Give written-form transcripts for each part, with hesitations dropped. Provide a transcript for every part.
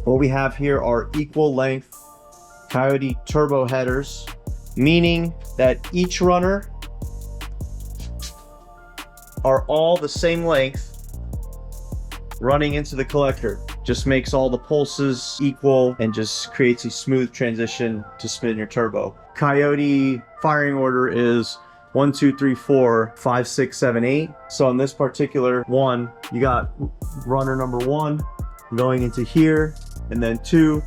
What we have here are equal length Coyote turbo headers, meaning that each runner are all the same length running into the collector. Just makes all the pulses equal and just creates a smooth transition to spin your turbo. Coyote firing order is 1, 2, 3, 4, 5, 6, 7, 8. So on this particular one, you got runner number 1 going into here, and then 2,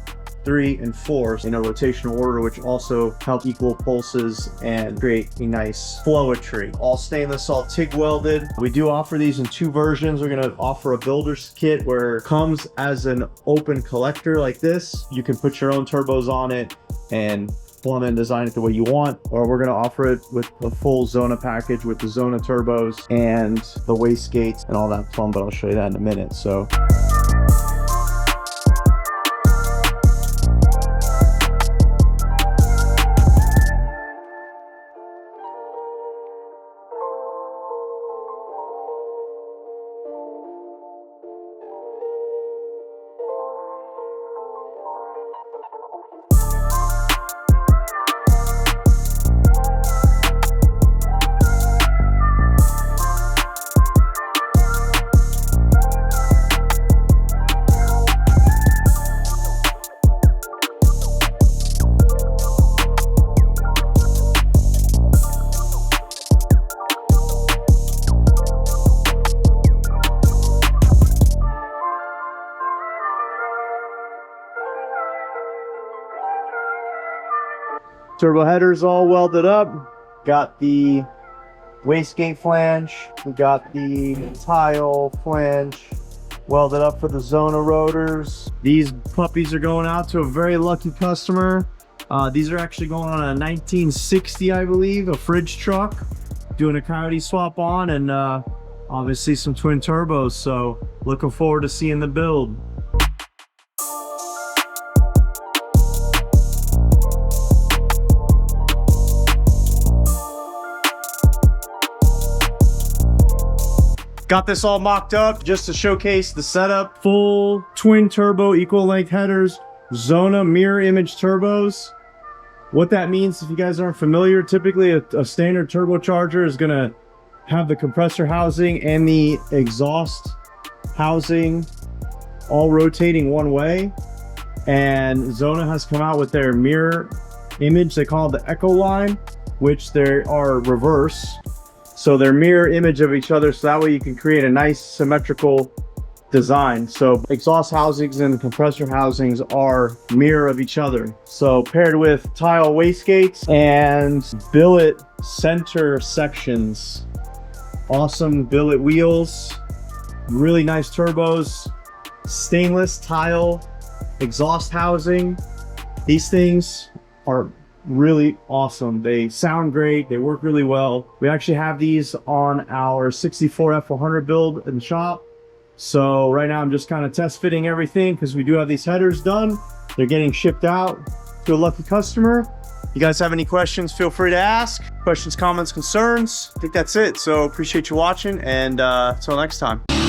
3, and 4 in a rotational order, which also help equal pulses and create a nice flowetry. All stainless, all TIG welded. We do offer these in 2 versions. We're gonna offer a builder's kit where it comes as an open collector like this. You can put your own turbos on it and plumb and design it the way you want, or we're gonna offer it with the full Zona package with the Zona turbos and the wastegates and all that plumb, but I'll show you that in a minute. So turbo headers all welded up. Got the wastegate flange. We got the tile flange welded up for the Zona rotors. These puppies are going out to a very lucky customer. These are actually going on a 1960, I believe, a fridge truck. Doing a Coyote swap on, and obviously some twin turbos. So looking forward to seeing the build. Got this all mocked up just to showcase the setup. Full twin turbo, equal length headers, Zona mirror image turbos. What that means, if you guys aren't familiar, typically a standard turbocharger is gonna have the compressor housing and the exhaust housing all rotating one way. And Zona has come out with their mirror image. They call it the Echo line, which they are reverse. So they're mirror image of each other, so that way you can create a nice symmetrical design. So exhaust housings and compressor housings are mirror of each other. So paired with tile wastegates and billet center sections. Awesome billet wheels, really nice turbos, stainless tile exhaust housing. These things are really awesome. They sound great, they work really well. We actually have these on our 64 F100 build in the shop. So right now I'm just kind of test fitting everything because we do have these headers done. They're getting shipped out to a lucky customer. You guys have any questions, feel free to ask. Questions, comments, concerns. I think that's it. So appreciate you watching, and until next time.